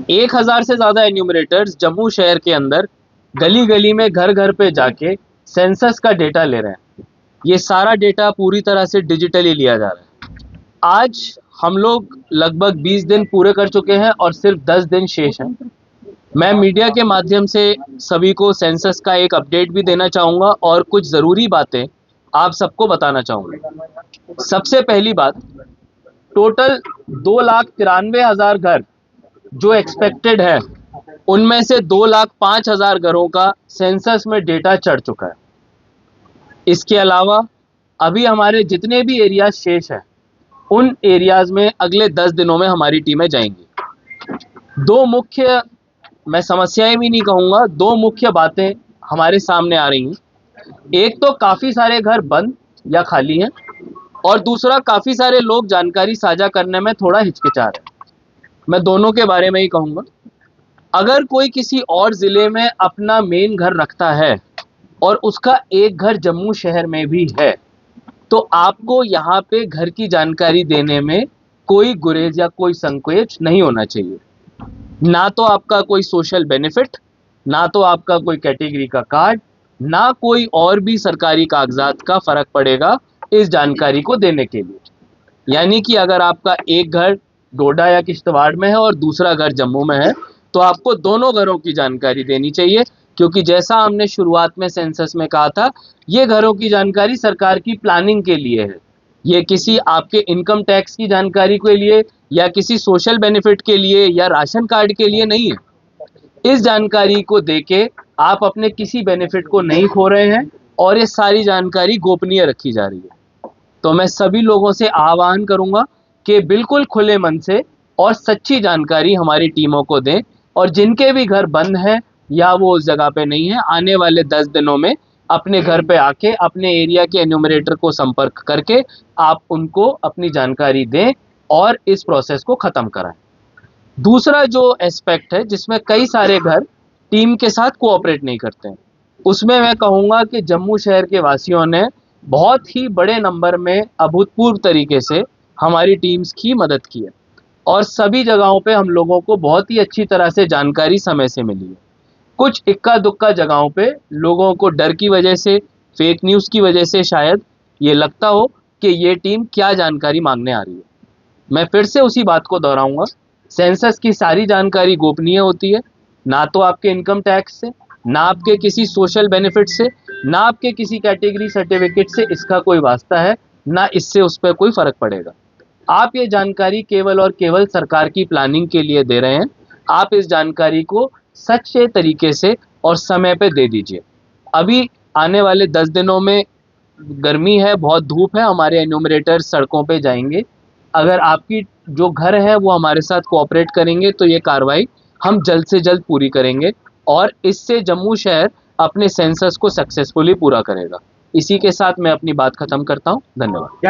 1000 से ज़्यादा एन्यूमरेटर्स जम्मू शहर के अंदर गली गली में घर घर पे जाके सेंसस का डेटा ले रहे हैं। ये सारा डेटा पूरी तरह से डिजिटली लिया जा रहा है। आज हम लोग लगभग 20 दिन पूरे कर चुके हैं और सिर्फ 10 दिन शेष हैं। मैं मीडिया के माध्यम से सभी को सेंसस का एक अपडेट भी देना चाहूँगा और कुछ ज़रूरी बातें आप सबको बताना चाहूँगा। सबसे पहली बात, टोटल 2,93,000 घर जो एक्सपेक्टेड है, उनमें से 2,05,000 घरों का सेंसस में डेटा चढ़ चुका है। इसके अलावा अभी हमारे जितने भी एरियाज शेष हैं, उन एरियाज में अगले 10 दिनों में हमारी टीमें जाएंगी। दो मुख्य, मैं समस्याएं भी नहीं कहूँगा, दो मुख्य बातें हमारे सामने आ रही हैं। एक तो काफ़ी सारे घर बंद या खाली हैं, और दूसरा काफ़ी सारे लोग जानकारी साझा करने में थोड़ा हिचकिचा रहे हैं। मैं दोनों के बारे में ही कहूँगा। अगर कोई किसी और ज़िले में अपना मेन घर रखता है और उसका एक घर जम्मू शहर में भी है, तो आपको यहाँ पे घर की जानकारी देने में कोई गुरेज या कोई संकोच नहीं होना चाहिए। ना तो आपका कोई सोशल बेनिफिट, ना तो आपका कोई कैटेगरी का कार्ड, ना कोई और भी सरकारी कागजात का फ़र्क पड़ेगा इस जानकारी को देने के लिए। यानी कि अगर आपका एक घर डोडा या किश्तवाड़ में है और दूसरा घर जम्मू में है, तो आपको दोनों घरों की जानकारी देनी चाहिए, क्योंकि जैसा हमने शुरुआत में सेंसस में कहा था, ये घरों की जानकारी सरकार की प्लानिंग के लिए है। ये किसी आपके इनकम टैक्स की जानकारी के लिए या किसी सोशल बेनिफिट के लिए या राशन कार्ड के लिए नहीं है। इस जानकारी को देके आप अपने किसी बेनिफिट को नहीं खो रहे हैं और ये सारी जानकारी गोपनीय रखी जा रही है। तो मैं सभी लोगों से आह्वान करूंगा कि बिल्कुल खुले मन से और सच्ची जानकारी हमारी टीमों को दें, और जिनके भी घर बंद हैं या वो उस जगह पे नहीं है, आने वाले 10 दिनों में अपने घर पे आके अपने एरिया के एन्यूमरेटर को संपर्क करके आप उनको अपनी जानकारी दें और इस प्रोसेस को ख़त्म कराएं। दूसरा जो एस्पेक्ट है जिसमें कई सारे घर टीम के साथ कोऑपरेट नहीं करते हैं, उसमें मैं कहूँगा कि जम्मू शहर के वासियों ने बहुत ही बड़े नंबर में अभूतपूर्व तरीके से हमारी टीम्स की मदद की है, और सभी जगहों पे हम लोगों को बहुत ही अच्छी तरह से जानकारी समय से मिली है। कुछ इक्का दुक्का जगहों पे लोगों को डर की वजह से, फेक न्यूज़ की वजह से शायद ये लगता हो कि ये टीम क्या जानकारी मांगने आ रही है। मैं फिर से उसी बात को दोहराऊंगा, सेंसस की सारी जानकारी गोपनीय होती है। ना तो आपके इनकम टैक्स से, ना आपके किसी सोशल बेनिफिट से, ना आपके किसी कैटेगरी सर्टिफिकेट से इसका कोई वास्ता है, ना इससे उस पर कोई फ़र्क पड़ेगा। आप ये जानकारी केवल और केवल सरकार की प्लानिंग के लिए दे रहे हैं। आप इस जानकारी को सच्चे तरीके से और समय पे दे दीजिए। अभी आने वाले 10 दिनों में गर्मी है, बहुत धूप है, हमारे एन्यूमरेटर सड़कों पे जाएंगे। अगर आपकी जो घर है वो हमारे साथ कोऑपरेट करेंगे तो ये कार्रवाई हम जल्द से जल्द पूरी करेंगे, और इससे जम्मू शहर अपने सेंसस को सक्सेसफुली पूरा करेगा। इसी के साथ मैं अपनी बात ख़त्म करता हूँ। धन्यवाद।